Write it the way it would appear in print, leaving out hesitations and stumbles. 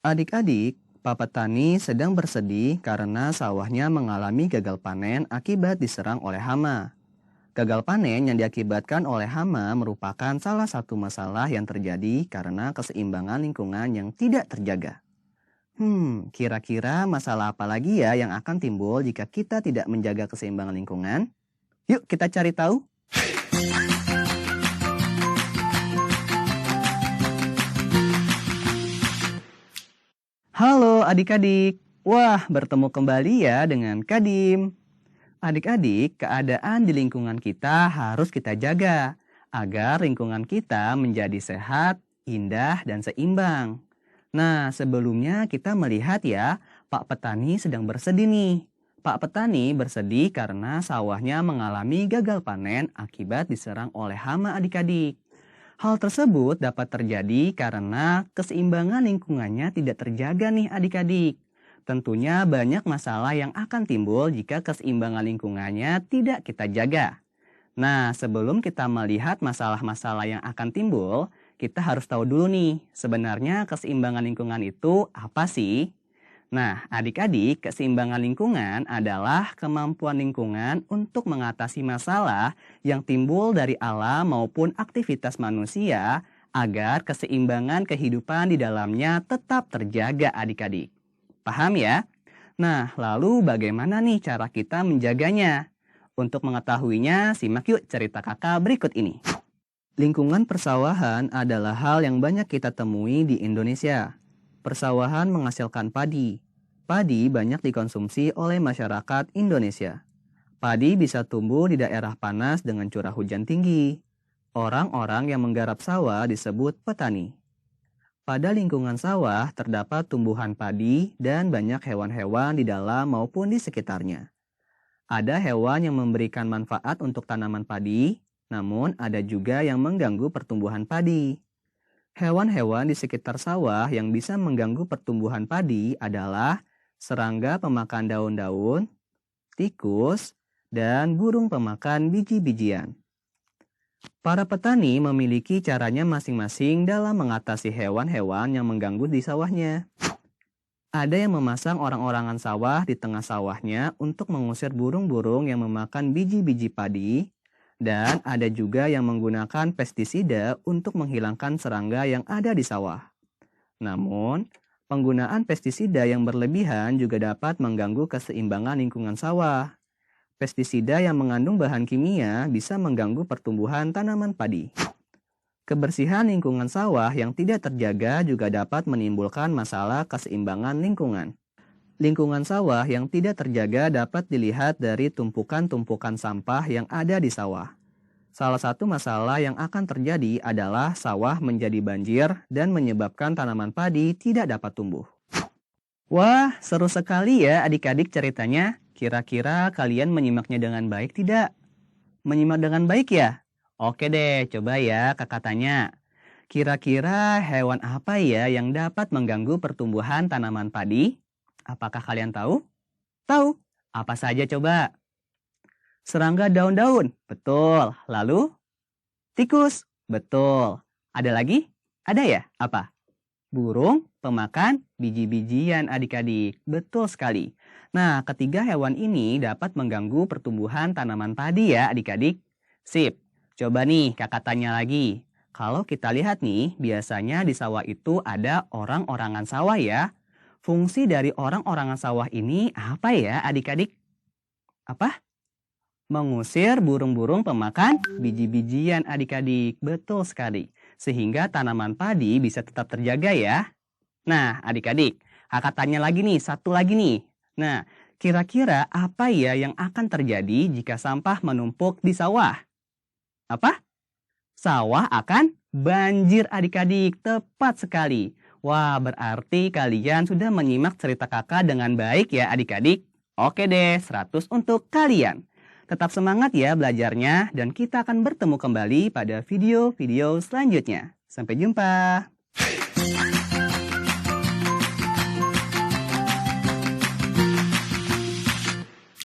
Adik-adik, Pak Petani sedang bersedih karena sawahnya mengalami gagal panen akibat diserang oleh hama. Gagal panen yang diakibatkan oleh hama merupakan salah satu masalah yang terjadi karena keseimbangan lingkungan yang tidak terjaga. Kira-kira masalah apa lagi ya yang akan timbul jika kita tidak menjaga keseimbangan lingkungan? Yuk kita cari tahu. Halo adik-adik, wah bertemu kembali ya dengan Kadim. Adik-adik, keadaan di lingkungan kita harus kita jaga agar lingkungan kita menjadi sehat, indah, dan seimbang. Nah, sebelumnya kita melihat ya, Pak Petani sedang bersedih nih. Pak Petani bersedih karena sawahnya mengalami gagal panen akibat diserang oleh hama adik-adik. Hal tersebut dapat terjadi karena keseimbangan lingkungannya tidak terjaga nih adik-adik. Tentunya banyak masalah yang akan timbul jika keseimbangan lingkungannya tidak kita jaga. Nah, sebelum kita melihat masalah-masalah yang akan timbul, kita harus tahu dulu nih, sebenarnya keseimbangan lingkungan itu apa sih? Nah, adik-adik, keseimbangan lingkungan adalah kemampuan lingkungan untuk mengatasi masalah yang timbul dari alam maupun aktivitas manusia agar keseimbangan kehidupan di dalamnya tetap terjaga adik-adik. Paham ya? Nah, lalu bagaimana nih cara kita menjaganya? Untuk mengetahuinya, simak yuk cerita kakak berikut ini. Lingkungan persawahan adalah hal yang banyak kita temui di Indonesia. Persawahan menghasilkan padi. Padi banyak dikonsumsi oleh masyarakat Indonesia. Padi bisa tumbuh di daerah panas dengan curah hujan tinggi. Orang-orang yang menggarap sawah disebut petani. Pada lingkungan sawah terdapat tumbuhan padi dan banyak hewan-hewan di dalam maupun di sekitarnya. Ada hewan yang memberikan manfaat untuk tanaman padi, namun ada juga yang mengganggu pertumbuhan padi. Hewan-hewan di sekitar sawah yang bisa mengganggu pertumbuhan padi adalah serangga pemakan daun-daun, tikus, dan burung pemakan biji-bijian. Para petani memiliki caranya masing-masing dalam mengatasi hewan-hewan yang mengganggu di sawahnya. Ada yang memasang orang-orangan sawah di tengah sawahnya untuk mengusir burung-burung yang memakan biji-biji padi, dan ada juga yang menggunakan pestisida untuk menghilangkan serangga yang ada di sawah. Namun, penggunaan pestisida yang berlebihan juga dapat mengganggu keseimbangan lingkungan sawah. Pestisida yang mengandung bahan kimia bisa mengganggu pertumbuhan tanaman padi. Kebersihan lingkungan sawah yang tidak terjaga juga dapat menimbulkan masalah keseimbangan lingkungan. Lingkungan sawah yang tidak terjaga dapat dilihat dari tumpukan-tumpukan sampah yang ada di sawah. Salah satu masalah yang akan terjadi adalah sawah menjadi banjir dan menyebabkan tanaman padi tidak dapat tumbuh. Wah, seru sekali ya adik-adik ceritanya. Kira-kira kalian menyimaknya dengan baik tidak? Menyimak dengan baik ya? Oke deh, coba ya kakak tanya. Kira-kira hewan apa ya yang dapat mengganggu pertumbuhan tanaman padi? Apakah kalian tahu? Tahu? Apa saja coba? Serangga daun-daun, betul. Lalu? Tikus, betul. Ada lagi? Ada ya? Apa? Burung pemakan biji-bijian adik-adik, betul sekali. Nah, ketiga hewan ini dapat mengganggu pertumbuhan tanaman padi ya adik-adik. Sip. Coba nih kakak tanya lagi. Kalau kita lihat nih, biasanya di sawah itu ada orang-orangan sawah ya. Fungsi dari orang-orangan sawah ini apa ya adik-adik? Apa? Mengusir burung-burung pemakan biji-bijian adik-adik. Betul sekali. Sehingga tanaman padi bisa tetap terjaga ya. Nah adik-adik, kakak tanya lagi nih, satu lagi nih. Nah, kira-kira apa ya yang akan terjadi jika sampah menumpuk di sawah? Apa? Sawah akan banjir adik-adik, tepat sekali. Wah, berarti kalian sudah menyimak cerita kakak dengan baik ya adik-adik. Oke deh, 100 untuk kalian. Tetap semangat ya belajarnya dan kita akan bertemu kembali pada video-video selanjutnya. Sampai jumpa.